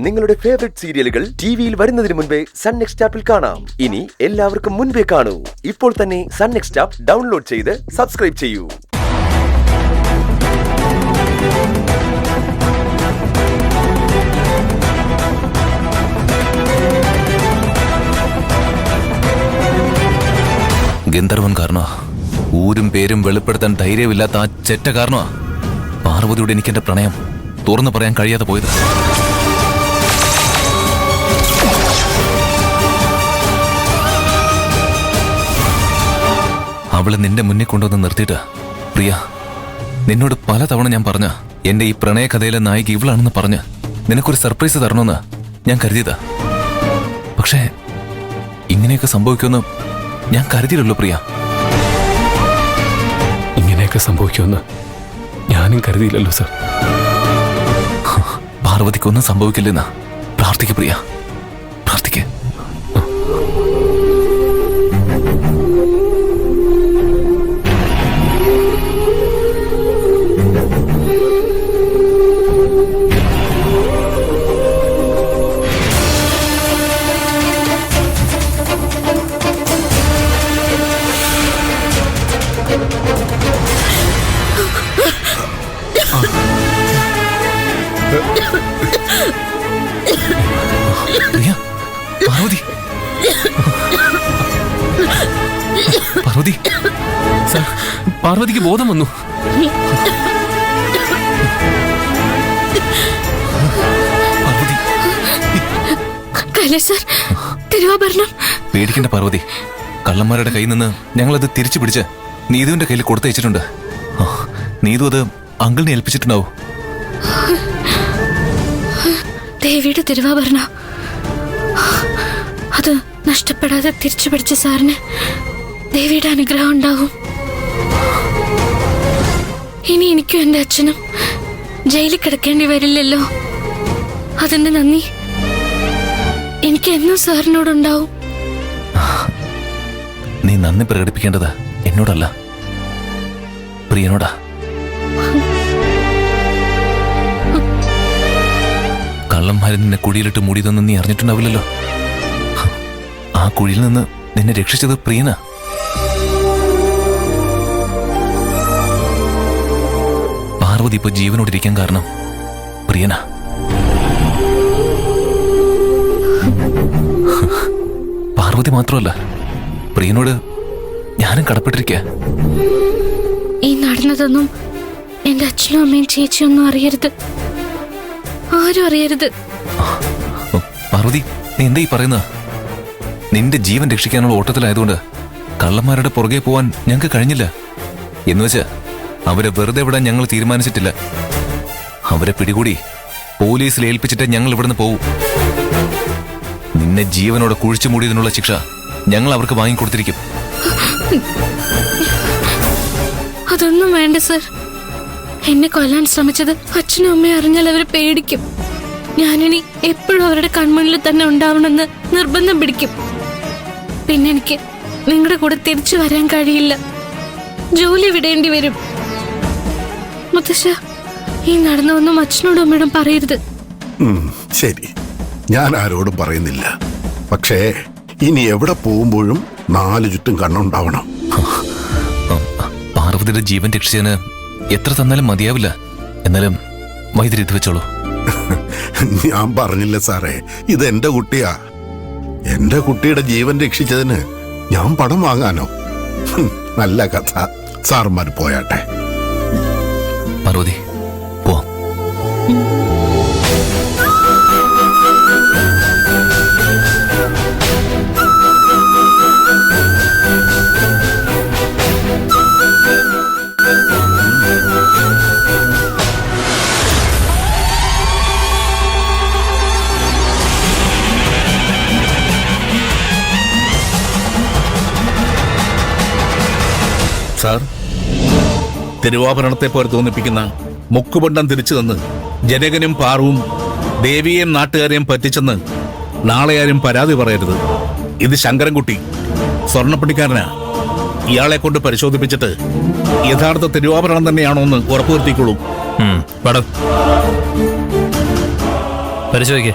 നിങ്ങളുടെ ഫേവറേറ്റ് സീരിയലുകൾ ടിവിയിൽ വരുന്നതിന് മുൻപേ സൺ നെക്സ്റ്റ് ആപ്പിൽ കാണാം. ഇനി എല്ലാവർക്കും മുൻപേ കാണൂ. ഇപ്പോൾ തന്നെ സൺ നെക്സ്റ്റ് ആപ്പ് ഡൗൺലോഡ് ചെയ്ത് സബ്സ്ക്രൈബ് ചെയ്യൂ. ഗന്ധർവൻ കാരണോ, ഊരും പേരും വെളിപ്പെടുത്താൻ ധൈര്യമില്ലാത്ത ആ ചെറ്റ കാരണോ പാർവതിയോട് എനിക്കെന്റെ പ്രണയം തുറന്നു പറയാൻ കഴിയാതെ പോയത്. അവളെ നിന്റെ മുന്നിൽ കൊണ്ടുവന്ന് നിർത്തിയിട്ട്, പ്രിയ, നിന്നോട് പലതവണ ഞാൻ പറഞ്ഞ എന്റെ ഈ പ്രണയ കഥയിലെ നായിക ഇവളാണെന്ന് പറഞ്ഞ് നിനക്കൊരു സർപ്രൈസ് തരണമെന്ന് ഞാൻ കരുതിയതാ. പക്ഷേ ഇങ്ങനെയൊക്കെ സംഭവിക്കുമെന്ന് ഞാൻ കരുതിയില്ലല്ലോ പ്രിയ. ഇങ്ങനെയൊക്കെ സംഭവിക്കുമെന്ന് ഞാനും കരുതിയില്ലല്ലോ സർ. പാർവതിക്കൊന്നും സംഭവിക്കില്ലെന്ന് പ്രാർത്ഥിക്ക് പ്രിയ, പ്രാർത്ഥിക്ക്. പാർവതി, പാർവതി, സർ, പാർവതിക്ക് ബോധം വന്നു. പാർവതി, പേടിക്കണ്ട പാർവതി. കള്ളന്മാരുടെ കയ്യിൽ നിന്ന് ഞങ്ങളത് തിരിച്ചു പിടിച്ച് നീതുവിന്റെ കയ്യിൽ കൊടുത്തയച്ചിട്ടുണ്ട്. നീതു അത് അങ്കിളിനെ ഏൽപ്പിച്ചിട്ടുണ്ടാവും. ദേവിയുടെ തിരുവാഭരണം അത് നഷ്ടപ്പെടാതെ തിരിച്ചു പിടിച്ച സാറിന് ദേവിയുടെ അനുഗ്രഹം ഉണ്ടാവും. ഇനി എനിക്കും എന്റെ അച്ഛനും ജയിലിൽ കിടക്കേണ്ടി വരില്ലല്ലോ. അതിന്റെ നന്ദി എനിക്ക് എന്നും സാറിനോടുണ്ടാവും. നീ നന്ദി പ്രകടിപ്പിക്കേണ്ടത് എന്നോടല്ല, പ്രിയനോടാ. കള്ളന്മാരെ നിന്നെ കുഴിയിലിട്ട് മൂടിയതൊന്നും നീ അറിഞ്ഞിട്ടുണ്ടാവില്ലല്ലോ. ആ കുഴിയിൽ നിന്ന് നിന്നെ രക്ഷിച്ചത് പ്രിയനാ. പാർവതി ഇപ്പൊ ജീവനോടിരിക്കാൻ കാരണം പ്രിയനാ. പാർവതി മാത്രമല്ല, പ്രിയനോട് ഞാനും കടപ്പെട്ടിരിക്കുക. ഈ നടന്നതൊന്നും എന്റെ അച്ഛനും അമ്മയും ചേച്ചിയൊന്നും അറിയരുത്, ആരും അറിയരുത്. പാർവതി, നീ എന്താ ഈ പറയുന്നത്? നിന്റെ ജീവൻ രക്ഷിക്കാനുള്ള ഓട്ടത്തിലായതുകൊണ്ട് കള്ളന്മാരുടെ പുറകെ പോവാൻ ഞങ്ങൾക്ക് കഴിഞ്ഞില്ല. എന്നുവെച്ച് അവരെ വെറുതെ വിടാൻ ഞങ്ങൾ തീരുമാനിച്ചിട്ടില്ല. അവരെ പിടികൂടി പോലീസിൽ ഏൽപ്പിച്ചിട്ട് ഞങ്ങൾ ഇവിടുന്ന് പോവും. നിന്നെ ജീവനോടെ കുഴിച്ചു മൂടിയതിനുള്ള ശിക്ഷ ഞങ്ങൾ അവർക്ക് വാങ്ങിക്കൊടുത്തിരിക്കും. അതൊന്നും വേണ്ട സർ. എന്നെ കൊല്ലാൻ ശ്രമിച്ചത് അച്ഛനും അമ്മയും അറിഞ്ഞാൽ അവർ പേടിക്കും. ഞാനിനി എപ്പോഴും അവരുടെ കൺമുന്നിൽ തന്നെ ഉണ്ടാവണമെന്ന് നിർബന്ധം പിടിക്കും. പിന്നെ എനിക്ക് നിങ്ങളുടെ കൂടെ തിരിച്ചു വരാൻ കഴിയില്ല, ജോലി വിടേണ്ടി വരും. മുത്തശ്ശ, ഈ നടന്നൊന്നും അച്ഛനോടും അമ്മയോടും പറയരുത്. ശരി, ഞാൻ ആരോടും പറയുന്നില്ല. പക്ഷേ ഇനി എവിടെ പോകുമ്പോഴും 4 ചുറ്റും കണ്ണുണ്ടാവണം. പാർവതിയുടെ ജീവൻ രക്ഷിച്ചതിന് എത്ര തന്നാലും മതിയാവില്ല. എന്നാലും വൈദ്യുതി ഇത് വെച്ചോളൂ. ഞാൻ പറഞ്ഞില്ല സാറേ, ഇത് എന്റെ കുട്ടിയാ. എന്റെ കുട്ടിയുടെ ജീവൻ രക്ഷിച്ചതിന് ഞാൻ പണം വാങ്ങാനോ? നല്ല കഥ. സാറുമാർ പോയാട്ടെ. പാർവതി, പോവാം. സാർ, തിരുവാഭരണത്തെ പോലെ തോന്നിപ്പിക്കുന്ന മുക്കുബണ്ഡം തിരിച്ചു തന്ന് ജനകനും പാറുവും ദേവിയെയും നാട്ടുകാരെയും പറ്റിച്ചെന്ന് നാളെ ആരും പരാതി പറയരുത്. ഇത് ശങ്കരൻകുട്ടി, സ്വർണ്ണപ്പണിക്കാരനാ. ഇയാളെ കൊണ്ട് പരിശോധിപ്പിച്ചിട്ട് യഥാർത്ഥ തിരുവാഭരണം തന്നെയാണോ എന്ന് ഉറപ്പുവരുത്തിക്കോളൂ. പരിശോധിക്കേ.